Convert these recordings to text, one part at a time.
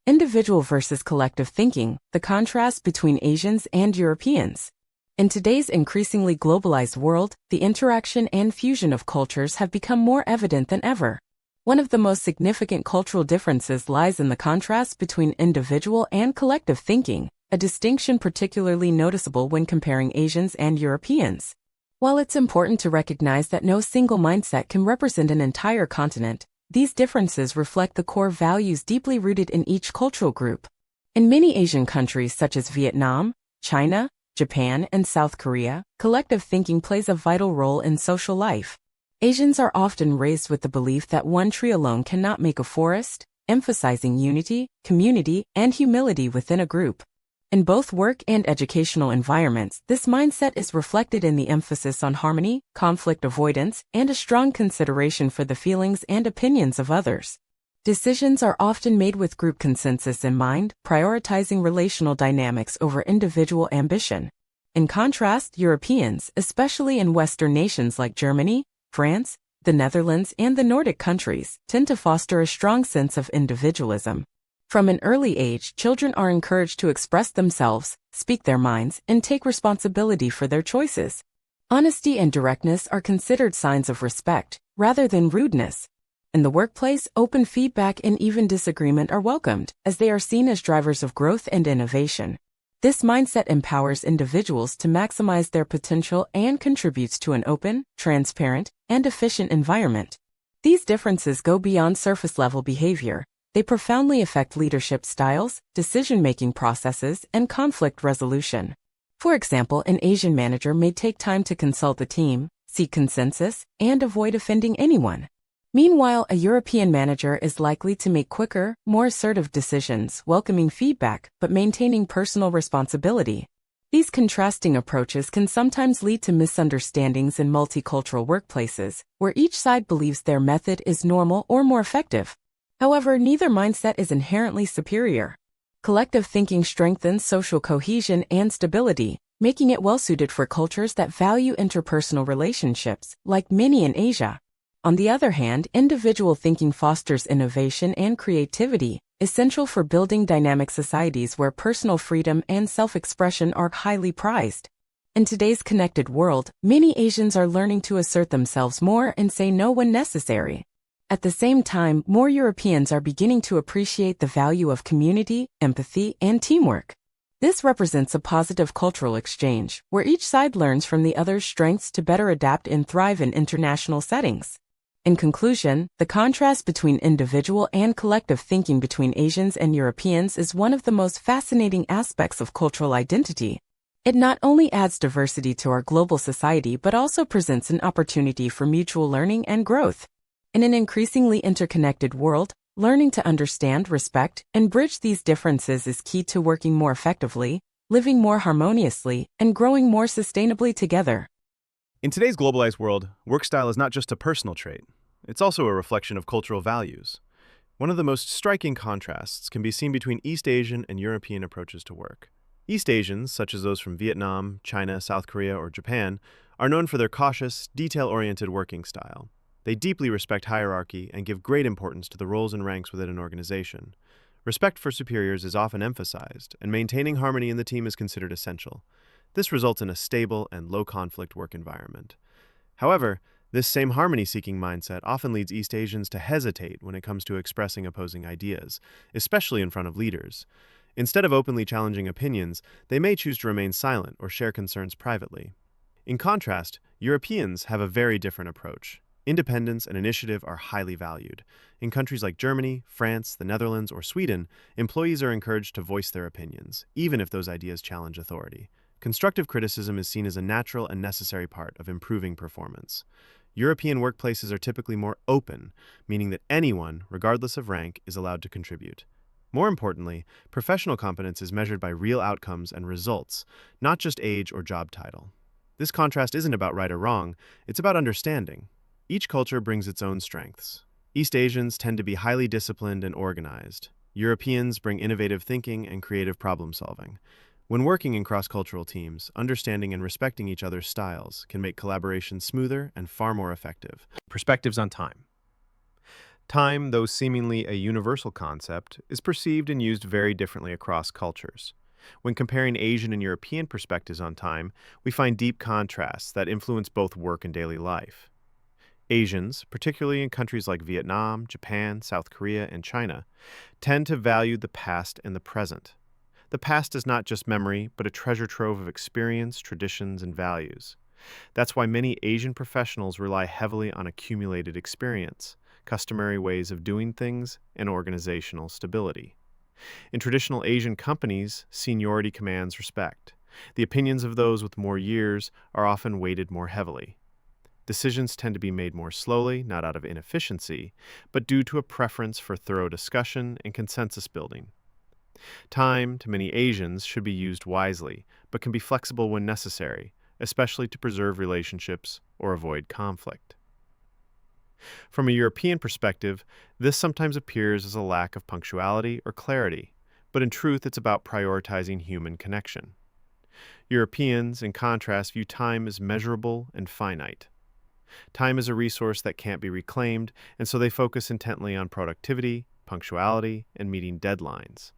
Individual versus collective thinking, the contrast between Asians and Europeans. In today's increasingly globalized world, the interaction and fusion of cultures have become more evident than ever. One of the most significant cultural differences lies in the contrast between individual and collective thinking, a distinction particularly noticeable when comparing Asians and Europeans. While it's important to recognize that no single mindset can represent an entire continent, these differences reflect the core values deeply rooted in each cultural group. In many Asian countries such as Vietnam, China, Japan, and South Korea, collective thinking plays a vital role in social life. Asians are often raised with the belief that one tree alone cannot make a forest, emphasizing unity, community, and humility within a group. In both work and educational environments, this mindset is reflected in the emphasis on harmony, conflict avoidance, and a strong consideration for the feelings and opinions of others. Decisions are often made with group consensus in mind, prioritizing relational dynamics over individual ambition. In contrast, Europeans, especially in Western nations like Germany, France, the Netherlands, and the Nordic countries, tend to foster a strong sense of individualism. From an early age, children are encouraged to express themselves, speak their minds, and take responsibility for their choices. Honesty and directness are considered signs of respect, rather than rudeness. In the workplace, open feedback and even disagreement are welcomed, as they are seen as drivers of growth and innovation. This mindset empowers individuals to maximize their potential and contributes to an open, transparent, and efficient environment. These differences go beyond surface-level behavior. They profoundly affect leadership styles, decision-making processes, and conflict resolution. For example, an Asian manager may take time to consult the team, seek consensus, and avoid offending anyone. Meanwhile, a European manager is likely to make quicker, more assertive decisions, welcoming feedback, but maintaining personal responsibility. These contrasting approaches can sometimes lead to misunderstandings in multicultural workplaces, where each side believes their method is normal or more effective. However, neither mindset is inherently superior. Collective thinking strengthens social cohesion and stability, making it well-suited for cultures that value interpersonal relationships, like many in Asia. On the other hand, individual thinking fosters innovation and creativity, essential for building dynamic societies where personal freedom and self-expression are highly prized. In today's connected world, many Asians are learning to assert themselves more and say no when necessary. At the same time, more Europeans are beginning to appreciate the value of community, empathy, and teamwork. This represents a positive cultural exchange, where each side learns from the other's strengths to better adapt and thrive in international settings. In conclusion, the contrast between individual and collective thinking between Asians and Europeans is one of the most fascinating aspects of cultural identity. It not only adds diversity to our global society but also presents an opportunity for mutual learning and growth. In an increasingly interconnected world, learning to understand, respect, and bridge these differences is key to working more effectively, living more harmoniously, and growing more sustainably together. In today's globalized world, work style is not just a personal trait. It's also a reflection of cultural values. One of the most striking contrasts can be seen between East Asian and European approaches to work. East Asians, such as those from Vietnam, China, South Korea, or Japan, are known for their cautious, detail-oriented working style. They deeply respect hierarchy and give great importance to the roles and ranks within an organization. Respect for superiors is often emphasized, and maintaining harmony in the team is considered essential. This results in a stable and low-conflict work environment. However, this same harmony-seeking mindset often leads East Asians to hesitate when it comes to expressing opposing ideas, especially in front of leaders. Instead of openly challenging opinions, they may choose to remain silent or share concerns privately. In contrast, Europeans have a very different approach. Independence and initiative are highly valued. In countries like Germany, France, the Netherlands, or Sweden, employees are encouraged to voice their opinions, even if those ideas challenge authority. Constructive criticism is seen as a natural and necessary part of improving performance. European workplaces are typically more open, meaning that anyone, regardless of rank, is allowed to contribute. More importantly, professional competence is measured by real outcomes and results, not just age or job title. This contrast isn't about right or wrong, it's about understanding. Each culture brings its own strengths. East Asians tend to be highly disciplined and organized. Europeans bring innovative thinking and creative problem-solving. When working in cross-cultural teams, understanding and respecting each other's styles can make collaboration smoother and far more effective. Perspectives on time. Time, though seemingly a universal concept, is perceived and used very differently across cultures. When comparing Asian and European perspectives on time, we find deep contrasts that influence both work and daily life. Asians, particularly in countries like Vietnam, Japan, South Korea, and China, tend to value the past and the present. The past is not just memory, but a treasure trove of experience, traditions, and values. That's why many Asian professionals rely heavily on accumulated experience, customary ways of doing things, and organizational stability. In traditional Asian companies, seniority commands respect. The opinions of those with more years are often weighted more heavily. Decisions tend to be made more slowly, not out of inefficiency, but due to a preference for thorough discussion and consensus building. Time, to many Asians, should be used wisely, but can be flexible when necessary, especially to preserve relationships or avoid conflict. From a European perspective, this sometimes appears as a lack of punctuality or clarity, but in truth it's about prioritizing human connection. Europeans, in contrast, view time as measurable and finite. Time is a resource that can't be reclaimed, and so they focus intently on productivity, punctuality, and meeting deadlines.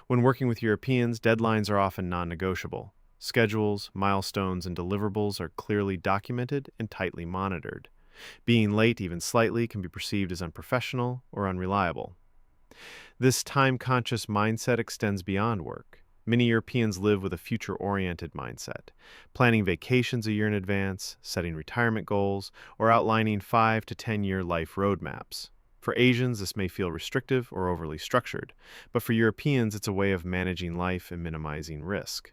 When working with Europeans, deadlines are often non-negotiable. Schedules, milestones, and deliverables are clearly documented and tightly monitored. Being late, even slightly, can be perceived as unprofessional or unreliable. This time-conscious mindset extends beyond work. Many Europeans live with a future-oriented mindset, planning vacations a year in advance, setting retirement goals, or outlining 5 to 10-year life roadmaps. For Asians, this may feel restrictive or overly structured, but for Europeans, it's a way of managing life and minimizing risk.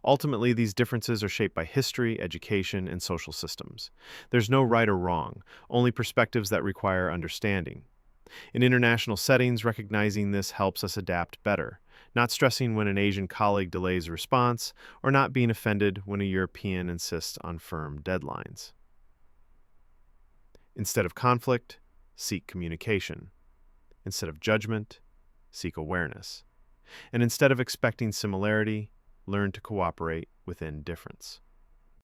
Ultimately, these differences are shaped by history, education, and social systems. There's no right or wrong, only perspectives that require understanding. In international settings, recognizing this helps us adapt better, not stressing when an Asian colleague delays a response, or not being offended when a European insists on firm deadlines. Instead of conflict, seek communication. Instead of judgment, seek awareness. And instead of expecting similarity, learn to cooperate within difference.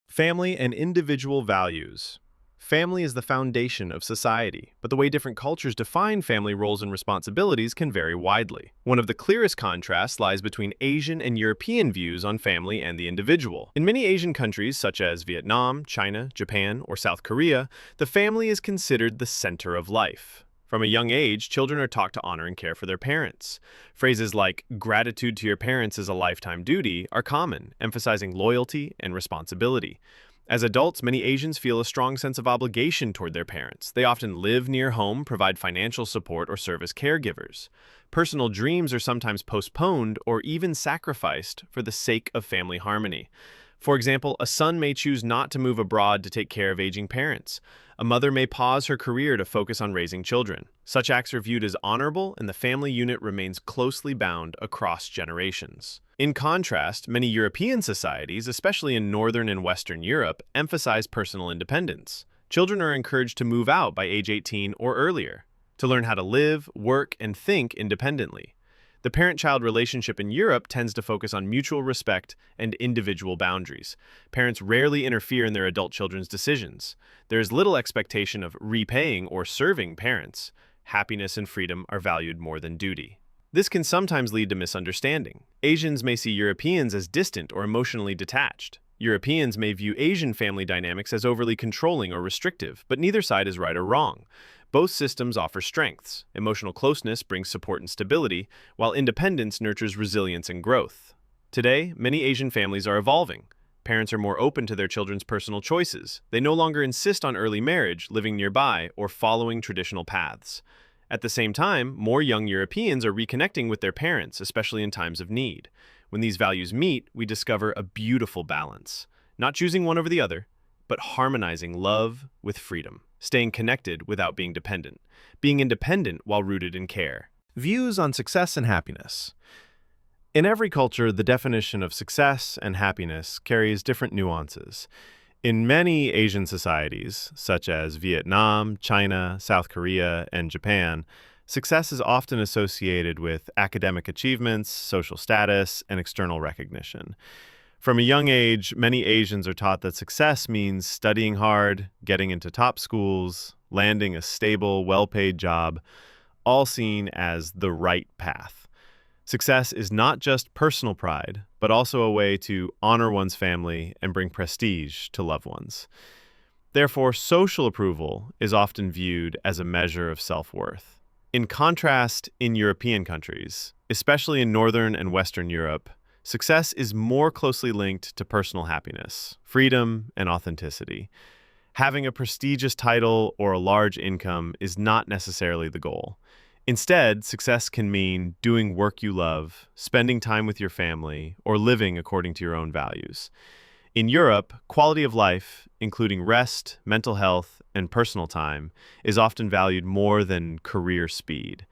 Family and individual values. Family is the foundation of society, but the way different cultures define family roles and responsibilities can vary widely. One of the clearest contrasts lies between Asian and European views on family and the individual. In many Asian countries, such as Vietnam, China, Japan, or South Korea, the family is considered the center of life. From a young age, children are taught to honor and care for their parents. Phrases like, "gratitude to your parents is a lifetime duty," are common, emphasizing loyalty and responsibility. As adults, many Asians feel a strong sense of obligation toward their parents. They often live near home, provide financial support, or serve as caregivers. Personal dreams are sometimes postponed or even sacrificed for the sake of family harmony. For example, a son may choose not to move abroad to take care of aging parents. A mother may pause her career to focus on raising children. Such acts are viewed as honorable, and the family unit remains closely bound across generations. In contrast, many European societies, especially in Northern and Western Europe, emphasize personal independence. Children are encouraged to move out by age 18 or earlier, to learn how to live, work, and think independently. The parent-child relationship in Europe tends to focus on mutual respect and individual boundaries. Parents rarely interfere in their adult children's decisions. There is little expectation of repaying or serving parents. Happiness and freedom are valued more than duty. This can sometimes lead to misunderstanding. Asians may see Europeans as distant or emotionally detached. Europeans may view Asian family dynamics as overly controlling or restrictive, but neither side is right or wrong. Both systems offer strengths. Emotional closeness brings support and stability, while independence nurtures resilience and growth. Today, many Asian families are evolving. Parents are more open to their children's personal choices. They no longer insist on early marriage, living nearby, or following traditional paths. At the same time, more young Europeans are reconnecting with their parents, especially in times of need. When these values meet, we discover a beautiful balance, not choosing one over the other, but harmonizing love with freedom, staying connected without being dependent, being independent while rooted in care. Views on success and happiness. In every culture, the definition of success and happiness carries different nuances. In many Asian societies, such as Vietnam, China, South Korea, and Japan, success is often associated with academic achievements, social status, and external recognition. From a young age, many Asians are taught that success means studying hard, getting into top schools, landing a stable, well-paid job, all seen as the right path. Success is not just personal pride, but also a way to honor one's family and bring prestige to loved ones. Therefore, social approval is often viewed as a measure of self-worth. In contrast, in European countries, especially in Northern and Western Europe, success is more closely linked to personal happiness, freedom, and authenticity. Having a prestigious title or a large income is not necessarily the goal. Instead, success can mean doing work you love, spending time with your family, or living according to your own values. In Europe, quality of life, including rest, mental health, and personal time, is often valued more than career speed.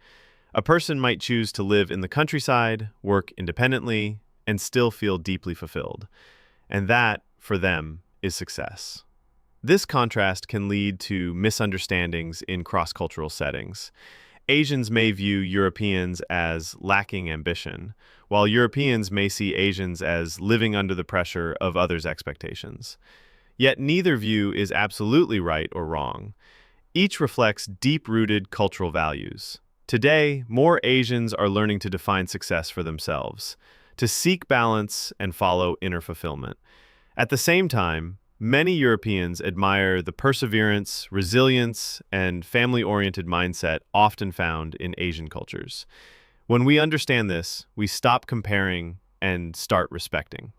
A person might choose to live in the countryside, work independently, and still feel deeply fulfilled. And that, for them, is success. This contrast can lead to misunderstandings in cross-cultural settings. Asians may view Europeans as lacking ambition, while Europeans may see Asians as living under the pressure of others' expectations. Yet neither view is absolutely right or wrong. Each reflects deep-rooted cultural values. Today, more Asians are learning to define success for themselves, to seek balance and follow inner fulfillment. At the same time, many Europeans admire the perseverance, resilience, and family-oriented mindset often found in Asian cultures. When we understand this, we stop comparing and start respecting.